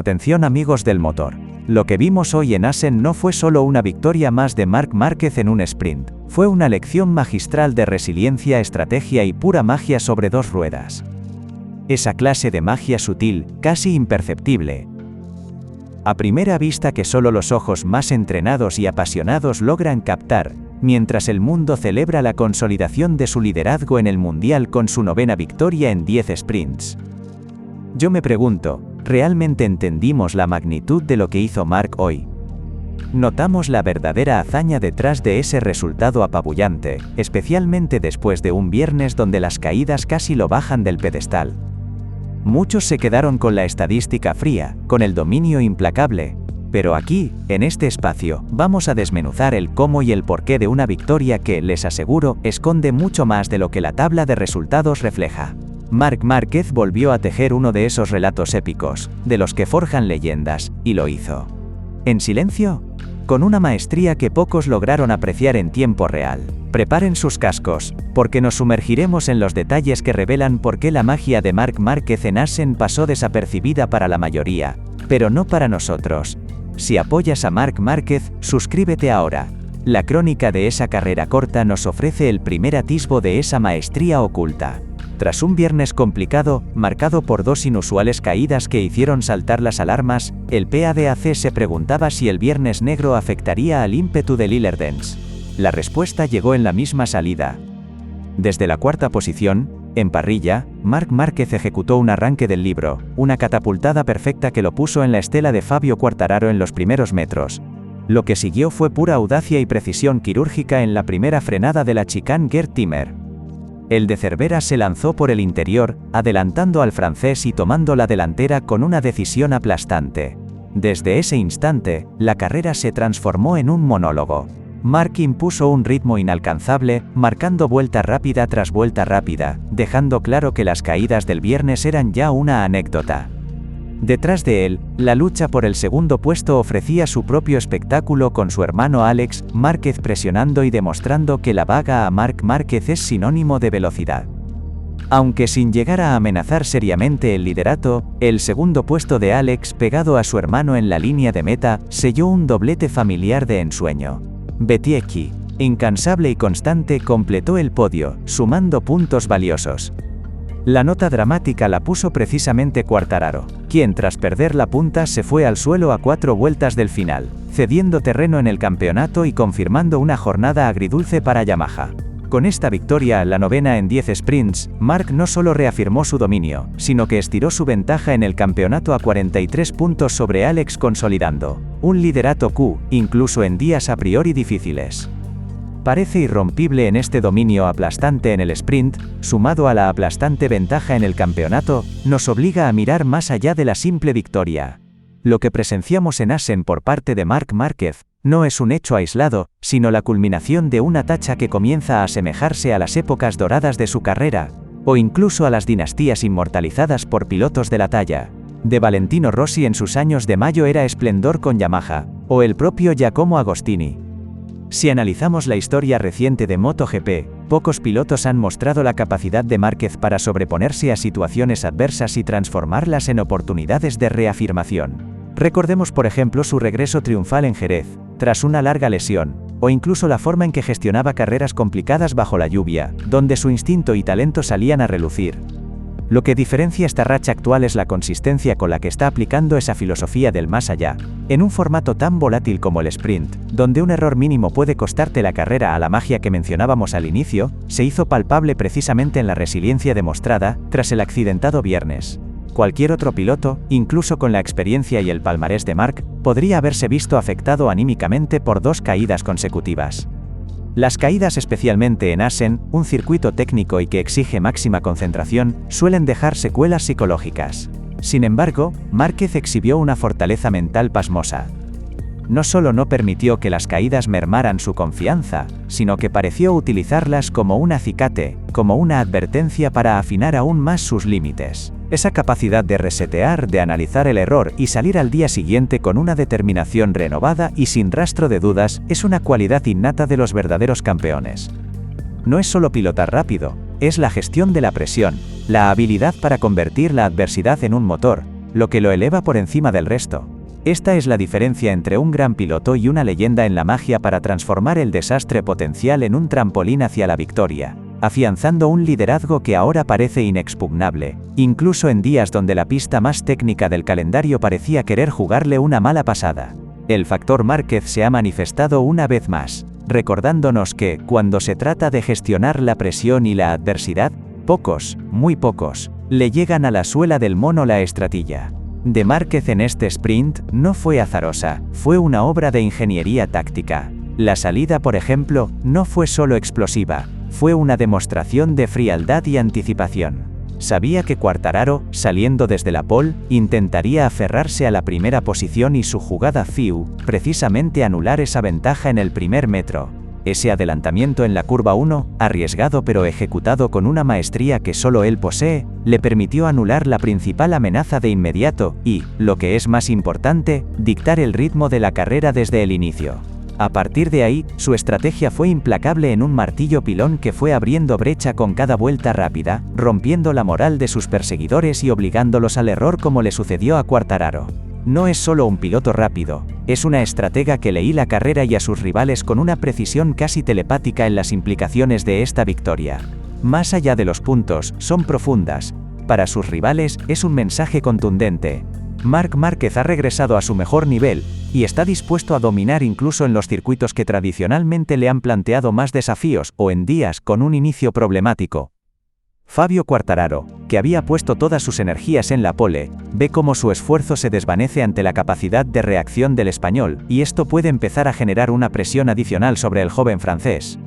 Atención amigos del motor. Lo que vimos hoy en Assen no fue solo una victoria más de Marc Márquez en un sprint, fue una lección magistral de resiliencia, estrategia y pura magia sobre dos ruedas. Esa clase de magia sutil, casi imperceptible, a primera vista que solo los ojos más entrenados y apasionados logran captar, mientras el mundo celebra la consolidación de su liderazgo en el Mundial con su 9ª victoria en 10 sprints. Yo me pregunto, ¿realmente entendimos la magnitud de lo que hizo Marc hoy? Notamos la verdadera hazaña detrás de ese resultado apabullante, especialmente después de un viernes donde las caídas casi lo bajan del pedestal. Muchos se quedaron con la estadística fría, con el dominio implacable, pero aquí, en este espacio, vamos a desmenuzar el cómo y el porqué de una victoria que, les aseguro, esconde mucho más de lo que la tabla de resultados refleja. Marc Márquez volvió a tejer uno de esos relatos épicos, de los que forjan leyendas, y lo hizo. ¿En silencio? Con una maestría que pocos lograron apreciar en tiempo real. Preparen sus cascos, porque nos sumergiremos en los detalles que revelan por qué la magia de Marc Márquez en Assen pasó desapercibida para la mayoría, pero no para nosotros. Si apoyas a Marc Márquez, suscríbete ahora. La crónica de esa carrera corta nos ofrece el primer atisbo de esa maestría oculta. Tras un viernes complicado, marcado por dos inusuales caídas que hicieron saltar las alarmas, el PADAC se preguntaba si el Viernes Negro afectaría al ímpetu de Lillardens. La respuesta llegó en la misma salida. Desde la 4ª posición, en parrilla, Marc Márquez ejecutó un arranque del libro, una catapultada perfecta que lo puso en la estela de Fabio Quartararo en los primeros metros. Lo que siguió fue pura audacia y precisión quirúrgica en la primera frenada de la chicane Gerd Timmer. El de Cervera se lanzó por el interior, adelantando al francés y tomando la delantera con una decisión aplastante. Desde ese instante, la carrera se transformó en un monólogo. Marc impuso un ritmo inalcanzable, marcando vuelta rápida tras vuelta rápida, dejando claro que las caídas del viernes eran ya una anécdota. Detrás de él, la lucha por el segundo puesto ofrecía su propio espectáculo con su hermano Alex Márquez presionando y demostrando que la vaga a Marc Márquez es sinónimo de velocidad. Aunque sin llegar a amenazar seriamente el liderato, el segundo puesto de Alex pegado a su hermano en la línea de meta, selló un doblete familiar de ensueño. Betiecki, incansable y constante, completó el podio, sumando puntos valiosos. La nota dramática la puso precisamente Quartararo, quien tras perder la punta se fue al suelo a 4 vueltas del final, cediendo terreno en el campeonato y confirmando una jornada agridulce para Yamaha. Con esta victoria, la 9ª en 10 sprints, Marc no solo reafirmó su dominio, sino que estiró su ventaja en el campeonato a 43 puntos sobre Alex, consolidando un liderato Q, incluso en días a priori difíciles. Parece irrompible en este dominio aplastante en el sprint, sumado a la aplastante ventaja en el campeonato, nos obliga a mirar más allá de la simple victoria. Lo que presenciamos en Assen por parte de Marc Márquez no es un hecho aislado, sino la culminación de una tacha que comienza a asemejarse a las épocas doradas de su carrera, o incluso a las dinastías inmortalizadas por pilotos de la talla de Valentino Rossi en sus años de mayo era esplendor con Yamaha, o el propio Giacomo Agostini. Si analizamos la historia reciente de MotoGP, pocos pilotos han mostrado la capacidad de Márquez para sobreponerse a situaciones adversas y transformarlas en oportunidades de reafirmación. Recordemos por ejemplo su regreso triunfal en Jerez, tras una larga lesión, o incluso la forma en que gestionaba carreras complicadas bajo la lluvia, donde su instinto y talento salían a relucir. Lo que diferencia esta racha actual es la consistencia con la que está aplicando esa filosofía del más allá, en un formato tan volátil como el sprint, donde un error mínimo puede costarte la carrera. A la magia que mencionábamos al inicio, se hizo palpable precisamente en la resiliencia demostrada tras el accidentado viernes. Cualquier otro piloto, incluso con la experiencia y el palmarés de Marc, podría haberse visto afectado anímicamente por 2 caídas consecutivas. Las caídas, especialmente en Assen, un circuito técnico y que exige máxima concentración, suelen dejar secuelas psicológicas. Sin embargo, Márquez exhibió una fortaleza mental pasmosa. No solo no permitió que las caídas mermaran su confianza, sino que pareció utilizarlas como un acicate, como una advertencia para afinar aún más sus límites. Esa capacidad de resetear, de analizar el error y salir al día siguiente con una determinación renovada y sin rastro de dudas, es una cualidad innata de los verdaderos campeones. No es solo pilotar rápido, es la gestión de la presión, la habilidad para convertir la adversidad en un motor, lo que lo eleva por encima del resto. Esta es la diferencia entre un gran piloto y una leyenda en la magia para transformar el desastre potencial en un trampolín hacia la victoria, afianzando un liderazgo que ahora parece inexpugnable, incluso en días donde la pista más técnica del calendario parecía querer jugarle una mala pasada. El factor Márquez se ha manifestado una vez más, recordándonos que, cuando se trata de gestionar la presión y la adversidad, pocos, muy pocos, le llegan a la suela del mono la estratilla de Márquez en este sprint no fue azarosa, fue una obra de ingeniería táctica. La salida, por ejemplo, no fue solo explosiva, fue una demostración de frialdad y anticipación. Sabía que Quartararo, saliendo desde la pole, intentaría aferrarse a la primera posición y su jugada FIU, precisamente anular esa ventaja en el primer metro. Ese adelantamiento en la curva 1, arriesgado pero ejecutado con una maestría que solo él posee, le permitió anular la principal amenaza de inmediato y, lo que es más importante, dictar el ritmo de la carrera desde el inicio. A partir de ahí, su estrategia fue implacable en un martillo pilón que fue abriendo brecha con cada vuelta rápida, rompiendo la moral de sus perseguidores y obligándolos al error como le sucedió a Quartararo. No es solo un piloto rápido, es una estratega que leí la carrera y a sus rivales con una precisión casi telepática en las implicaciones de esta victoria. Más allá de los puntos, son profundas. Para sus rivales, es un mensaje contundente. Marc Márquez ha regresado a su mejor nivel, y está dispuesto a dominar incluso en los circuitos que tradicionalmente le han planteado más desafíos o en días con un inicio problemático. Fabio Quartararo, que había puesto todas sus energías en la pole, ve cómo su esfuerzo se desvanece ante la capacidad de reacción del español, y esto puede empezar a generar una presión adicional sobre el joven francés.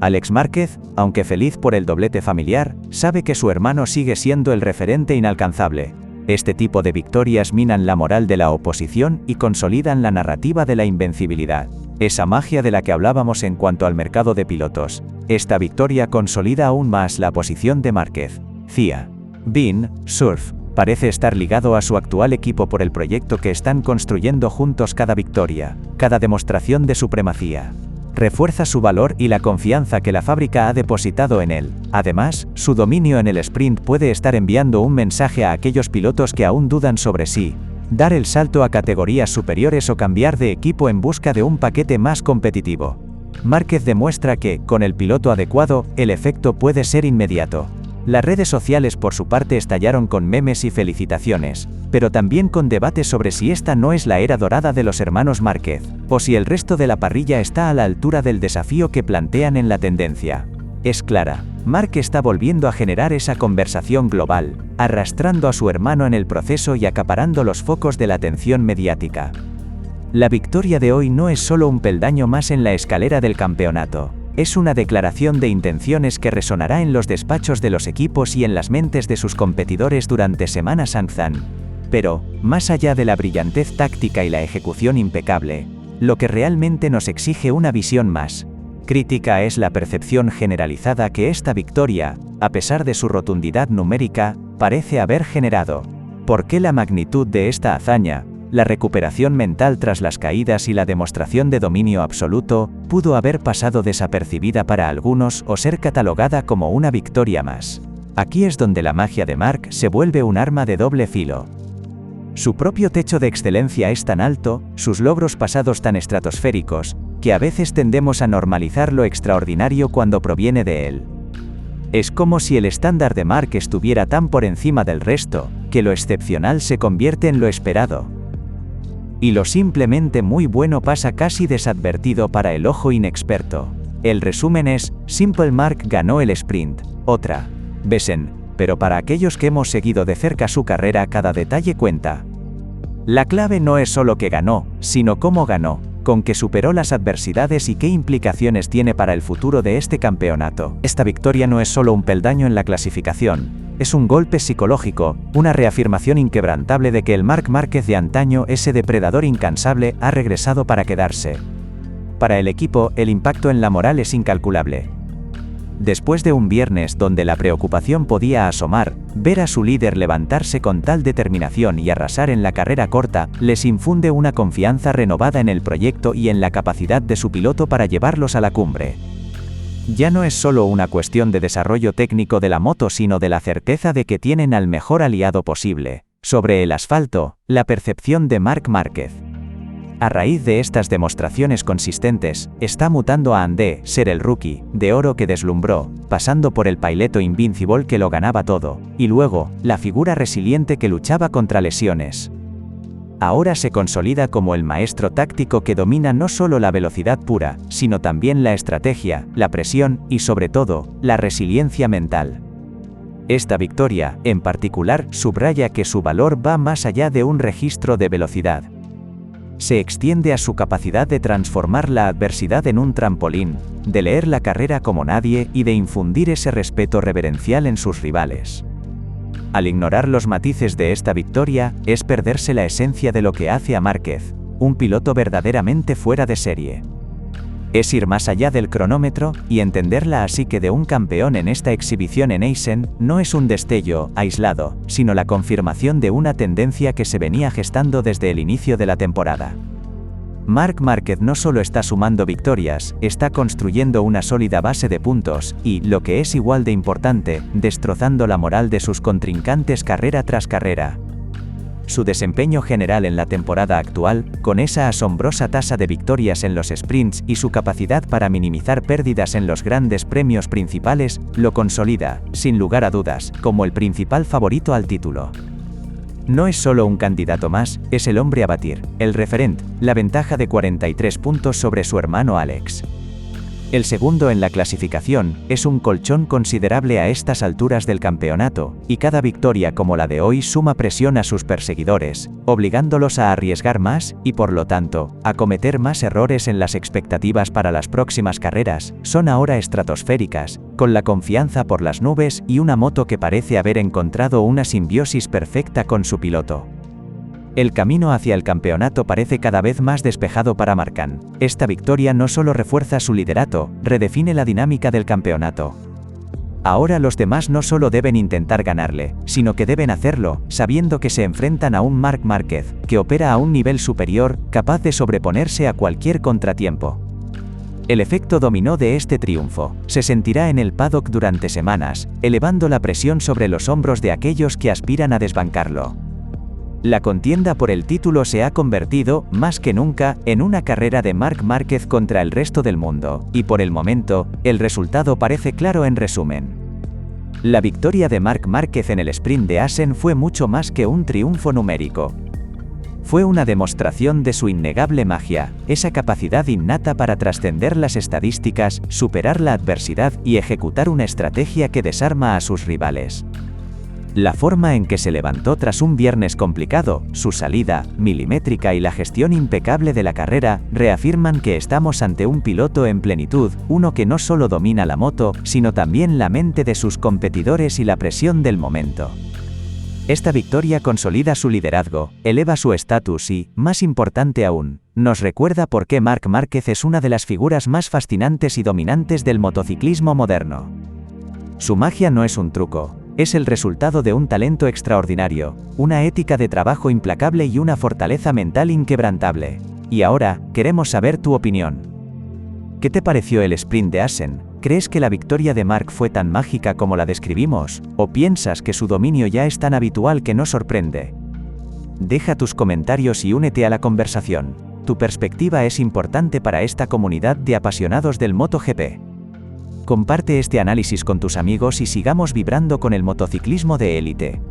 Alex Márquez, aunque feliz por el doblete familiar, sabe que su hermano sigue siendo el referente inalcanzable. Este tipo de victorias minan la moral de la oposición y consolidan la narrativa de la invencibilidad. Esa magia de la que hablábamos en cuanto al mercado de pilotos. Esta victoria consolida aún más la posición de Márquez. FIA. Bean Surf parece estar ligado a su actual equipo por el proyecto que están construyendo juntos. Cada victoria, cada demostración de supremacía, refuerza su valor y la confianza que la fábrica ha depositado en él. Además, su dominio en el sprint puede estar enviando un mensaje a aquellos pilotos que aún dudan sobre sí, dar el salto a categorías superiores o cambiar de equipo en busca de un paquete más competitivo. Márquez demuestra que, con el piloto adecuado, el efecto puede ser inmediato. Las redes sociales por su parte estallaron con memes y felicitaciones, pero también con debates sobre si esta no es la era dorada de los hermanos Márquez, o si el resto de la parrilla está a la altura del desafío que plantean en la tendencia. Es clara, Marc está volviendo a generar esa conversación global, arrastrando a su hermano en el proceso y acaparando los focos de la atención mediática. La victoria de hoy no es solo un peldaño más en la escalera del campeonato. Es una declaración de intenciones que resonará en los despachos de los equipos y en las mentes de sus competidores durante Semana Santa. Pero, más allá de la brillantez táctica y la ejecución impecable, lo que realmente nos exige una visión más crítica es la percepción generalizada que esta victoria, a pesar de su rotundidad numérica, parece haber generado. ¿Por qué la magnitud de esta hazaña, la recuperación mental tras las caídas y la demostración de dominio absoluto, pudo haber pasado desapercibida para algunos o ser catalogada como una victoria más? Aquí es donde la magia de Marc se vuelve un arma de doble filo. Su propio techo de excelencia es tan alto, sus logros pasados tan estratosféricos, que a veces tendemos a normalizar lo extraordinario cuando proviene de él. Es como si el estándar de Marc estuviera tan por encima del resto, que lo excepcional se convierte en lo esperado. Y lo simplemente muy bueno pasa casi desadvertido para el ojo inexperto. El resumen es, Simple Marc ganó el sprint, otra Besen, pero para aquellos que hemos seguido de cerca su carrera cada detalle cuenta. La clave no es solo que ganó, sino cómo ganó, con qué superó las adversidades y qué implicaciones tiene para el futuro de este campeonato. Esta victoria no es solo un peldaño en la clasificación, es un golpe psicológico, una reafirmación inquebrantable de que el Marc Márquez de antaño, ese depredador incansable, ha regresado para quedarse. Para el equipo, el impacto en la moral es incalculable. Después de un viernes donde la preocupación podía asomar, ver a su líder levantarse con tal determinación y arrasar en la carrera corta, les infunde una confianza renovada en el proyecto y en la capacidad de su piloto para llevarlos a la cumbre. Ya no es solo una cuestión de desarrollo técnico de la moto, sino de la certeza de que tienen al mejor aliado posible, Sobre el asfalto, la percepción de Marc Márquez. A raíz de estas demostraciones consistentes, está mutando a de ser el rookie de oro que deslumbró, pasando por el piloto invincible que lo ganaba todo, y luego, la figura resiliente que luchaba contra lesiones. Ahora se consolida como el maestro táctico que domina no solo la velocidad pura, sino también la estrategia, la presión y sobre todo, la resiliencia mental. Esta victoria, en particular, subraya que su valor va más allá de un registro de velocidad. Se extiende a su capacidad de transformar la adversidad en un trampolín, de leer la carrera como nadie y de infundir ese respeto reverencial en sus rivales. Al ignorar los matices de esta victoria, es perderse la esencia de lo que hace a Márquez, un piloto verdaderamente fuera de serie. Es ir más allá del cronómetro, y entenderla así que de un campeón en esta exhibición en Assen, no es un destello aislado, sino la confirmación de una tendencia que se venía gestando desde el inicio de la temporada. Marc Márquez no solo está sumando victorias, está construyendo una sólida base de puntos, y, lo que es igual de importante, destrozando la moral de sus contrincantes carrera tras carrera. Su desempeño general en la temporada actual, con esa asombrosa tasa de victorias en los sprints y su capacidad para minimizar pérdidas en los grandes premios principales, lo consolida, sin lugar a dudas, como el principal favorito al título. No es solo un candidato más, es el hombre a batir, el referente, la ventaja de 43 puntos sobre su hermano Alex. El segundo en la clasificación, es un colchón considerable a estas alturas del campeonato, y cada victoria como la de hoy suma presión a sus perseguidores, obligándolos a arriesgar más, y por lo tanto, a cometer más errores en las expectativas para las próximas carreras, son ahora estratosféricas, con la confianza por las nubes y una moto que parece haber encontrado una simbiosis perfecta con su piloto. El camino hacia el campeonato parece cada vez más despejado para Marcan. Esta victoria no solo refuerza su liderato, redefine la dinámica del campeonato. Ahora los demás no solo deben intentar ganarle, sino que deben hacerlo, sabiendo que se enfrentan a un Marc Márquez, que opera a un nivel superior, capaz de sobreponerse a cualquier contratiempo. El efecto dominó de este triunfo se sentirá en el paddock durante semanas, elevando la presión sobre los hombros de aquellos que aspiran a desbancarlo. La contienda por el título se ha convertido, más que nunca, en una carrera de Marc Márquez contra el resto del mundo, y por el momento, el resultado parece claro en resumen. La victoria de Marc Márquez en el sprint de Assen fue mucho más que un triunfo numérico. Fue una demostración de su innegable magia, esa capacidad innata para trascender las estadísticas, superar la adversidad y ejecutar una estrategia que desarma a sus rivales. La forma en que se levantó tras un viernes complicado, su salida milimétrica y la gestión impecable de la carrera, reafirman que estamos ante un piloto en plenitud, uno que no solo domina la moto, sino también la mente de sus competidores y la presión del momento. Esta victoria consolida su liderazgo, eleva su estatus y, más importante aún, nos recuerda por qué Marc Márquez es una de las figuras más fascinantes y dominantes del motociclismo moderno. Su magia no es un truco. Es el resultado de un talento extraordinario, una ética de trabajo implacable y una fortaleza mental inquebrantable. Y ahora, queremos saber tu opinión. ¿Qué te pareció el sprint de Assen? ¿Crees que la victoria de Marc fue tan mágica como la describimos? ¿O piensas que su dominio ya es tan habitual que no sorprende? Deja tus comentarios y únete a la conversación. Tu perspectiva es importante para esta comunidad de apasionados del MotoGP. Comparte este análisis con tus amigos y sigamos vibrando con el motociclismo de élite.